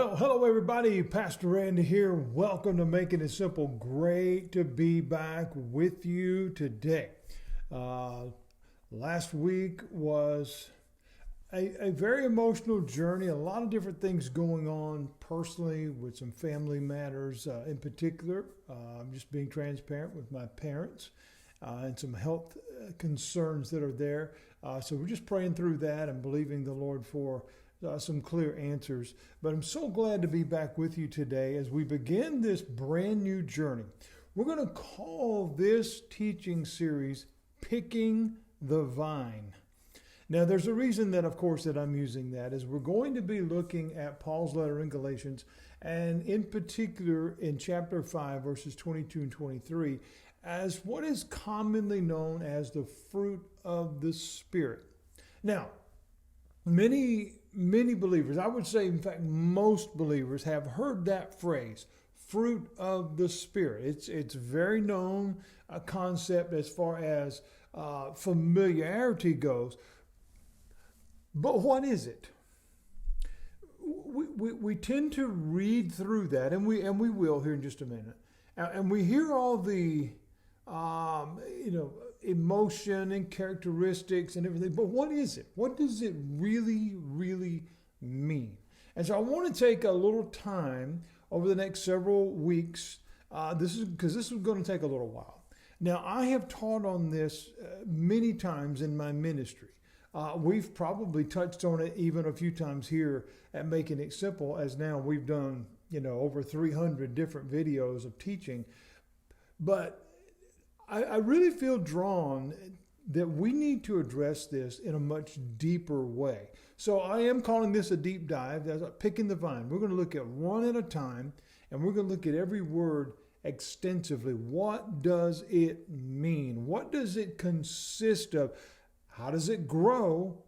Well, hello everybody. Pastor Randy here. Welcome to Making It Simple. Great to be back with you today. Last week was a very emotional journey. A lot of different things going on personally with some family matters. In particular, I'm just being transparent with my parents and some health concerns that are there. So we're just praying through that and believing the Lord for some clear answers. But I'm so glad to be back with you today as we begin this brand new journey. We're going to call this teaching series Picking the Vine. Now, there's a reason that, of course, that I'm using that is we're going to be looking at Paul's letter in Galatians, and in particular in chapter 5, verses 22 and 23, as what is commonly known as the fruit of the Spirit. Now, many believers, I would say, in fact, most believers have heard that phrase, fruit of the Spirit. It's very known a concept as far as familiarity goes. But what is it? We tend to read through that, and we will here in just a minute, and we hear all the emotion and characteristics and everything. But what is it? What does it really mean? And so I want to take a little time over the next several weeks. This is going to take a little while. Now, I have taught on this many times in my ministry. We've probably touched on it even a few times here at Making It Simple, as now we've done, over 300 different videos of teaching. But I really feel drawn that we need to address this in a much deeper way. So I am calling this a deep dive, as picking the vine. We're going to look at one at a time, and we're going to look at every word extensively. What does it mean? What does it consist of? How does it grow?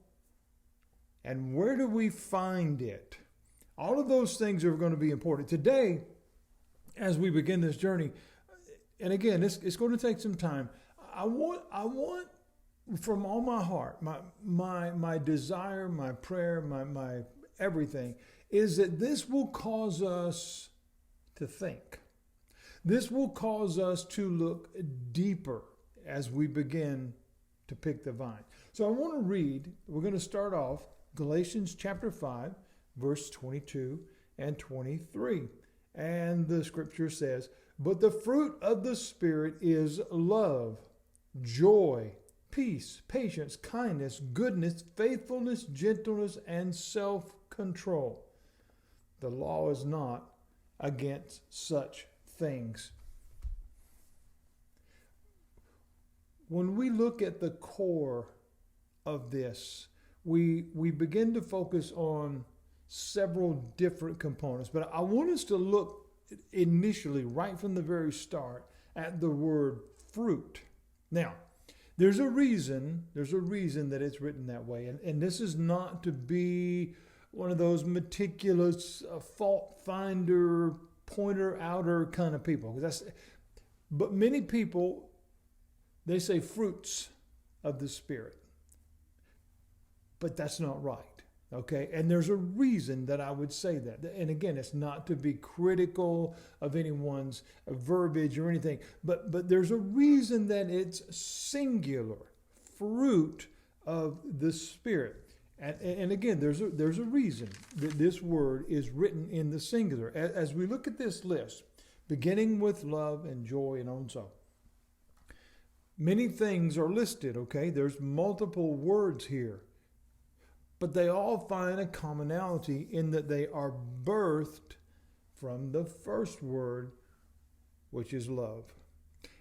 And where do we find it? All of those things are going to be important. Today, as we begin this journey, and again, it's going to take some time. I want from all my heart, my desire, my prayer, my everything, is that this will cause us to think. This will cause us to look deeper as we begin to pick the vine. So I want to read, we're going to start off Galatians chapter 5, verse 22 and 23. And the scripture says, "But the fruit of the Spirit is love, joy, peace, patience, kindness, goodness, faithfulness, gentleness, and self-control. The law is not against such things." When we look at the core of this, we begin to focus on several different components. But I want us to look initially, right from the very start, at the word fruit. Now, there's a reason that it's written that way. And this is not to be one of those meticulous fault finder, pointer outer kind of people. But many people, they say fruits of the Spirit. But that's not right. Okay, and there's a reason that I would say that. And again, it's not to be critical of anyone's verbiage or anything, but there's a reason that it's singular, fruit of the Spirit. And again, there's a reason that this word is written in the singular. As we look at this list, beginning with love and joy and on so, many things are listed, okay? There's multiple words here. But they all find a commonality in that they are birthed from the first word, which is love.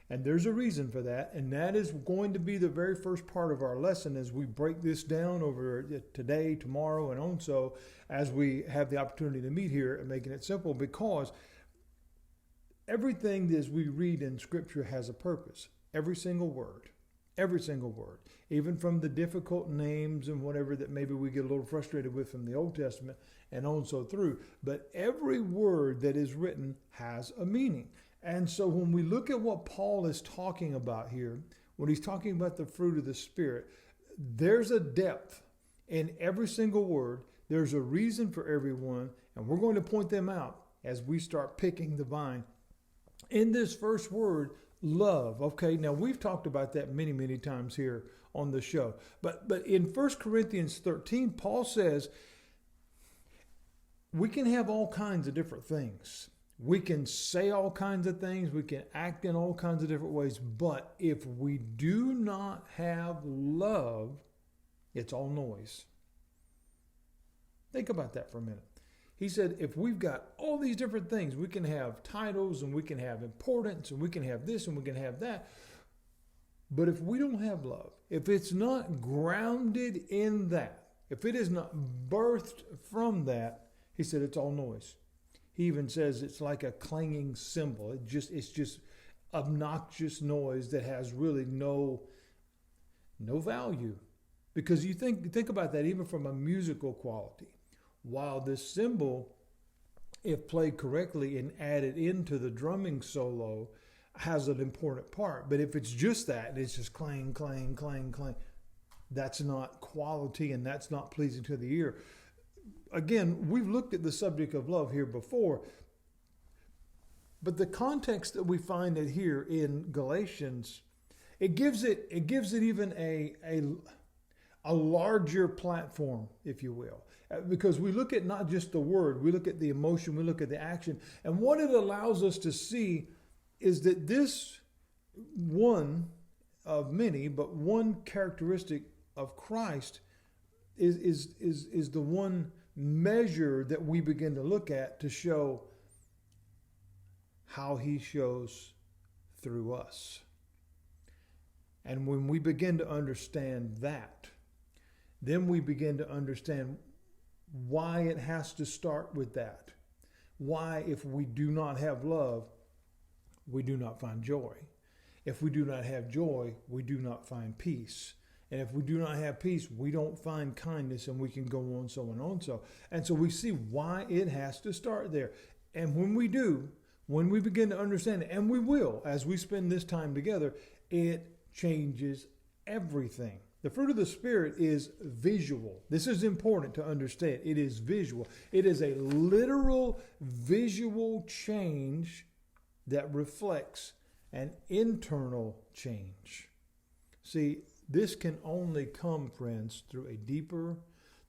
And there's a reason for that, and that is going to be the very first part of our lesson as we break this down over today, tomorrow, and on so, as we have the opportunity to meet here and Making It Simple, because everything that we read in Scripture has a purpose. Every single word. Every single word, even from the difficult names and whatever that maybe we get a little frustrated with from the Old Testament and on so through. But every word that is written has a meaning. And so when we look at what Paul is talking about here, when he's talking about the fruit of the Spirit, there's a depth in every single word. There's a reason for everyone, And we're going to point them out as we start picking the vine. In this first word, love. Okay, now we've talked about that many, many times here on the show. But in 1 Corinthians 13, Paul says we can have all kinds of different things. We can say all kinds of things. We can act in all kinds of different ways. But if we do not have love, it's all noise. Think about that for a minute. He said, if we've got all these different things, we can have titles and we can have importance and we can have this and we can have that. But if we don't have love, if it's not grounded in that, if it is not birthed from that, he said it's all noise. He even says it's like a clanging cymbal. It's just obnoxious noise that has really no value. Because you think about that even from a musical quality. While this cymbal, if played correctly and added into the drumming solo, has an important part. But if it's just that, it's just clang, clang, clang, clang, that's not quality and that's not pleasing to the ear. Again, we've looked at the subject of love here before, but the context that we find it here in Galatians, it gives it even a larger platform, if you will, because we look at not just the word, we look at the emotion, we look at the action, and what it allows us to see is that this one of many, but one characteristic of Christ is the one measure that we begin to look at to show how he shows through us. And when we begin to understand that, then we begin to understand why it has to start with that. Why, if we do not have love, we do not find joy. If we do not have joy, we do not find peace. And if we do not have peace, we don't find kindness, and we can go on so and on so. And so we see why it has to start there. And when we do, when we begin to understand it, and we will as we spend this time together, it changes everything. The fruit of the Spirit is visual. This is important to understand. It is visual. It is a literal visual change that reflects an internal change. See, this can only come, friends, through a deeper,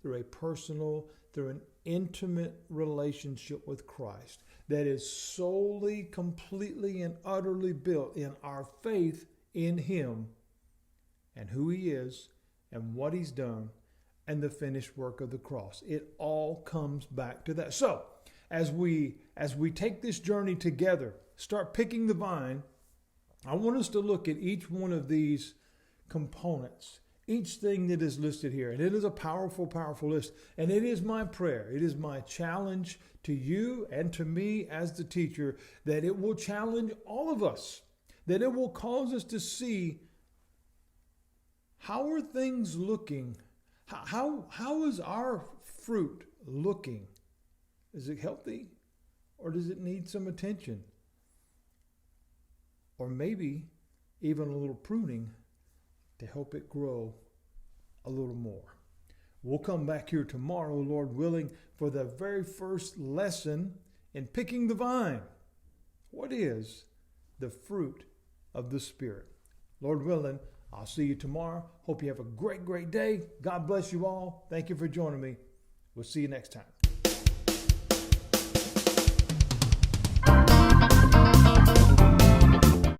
through a personal, through an intimate relationship with Christ that is solely, completely, and utterly built in our faith in Him and who He is and what He's done and the finished work of the cross. It all comes back to that. So, as we take this journey together, start picking the vine, I want us to look at each one of these components, each thing that is listed here. And it is a powerful, powerful list. And it is my prayer, it is my challenge to you and to me as the teacher, that it will challenge all of us, that it will cause us to see how are things looking? How is our fruit looking? Is it healthy, or does it need some attention? Or maybe even a little pruning to help it grow a little more. We'll come back here tomorrow, Lord willing, for the very first lesson in picking the vine. What is the fruit of the Spirit? Lord willing, I'll see you tomorrow. Hope you have a great, great day. God bless you all. Thank you for joining me. We'll see you next time.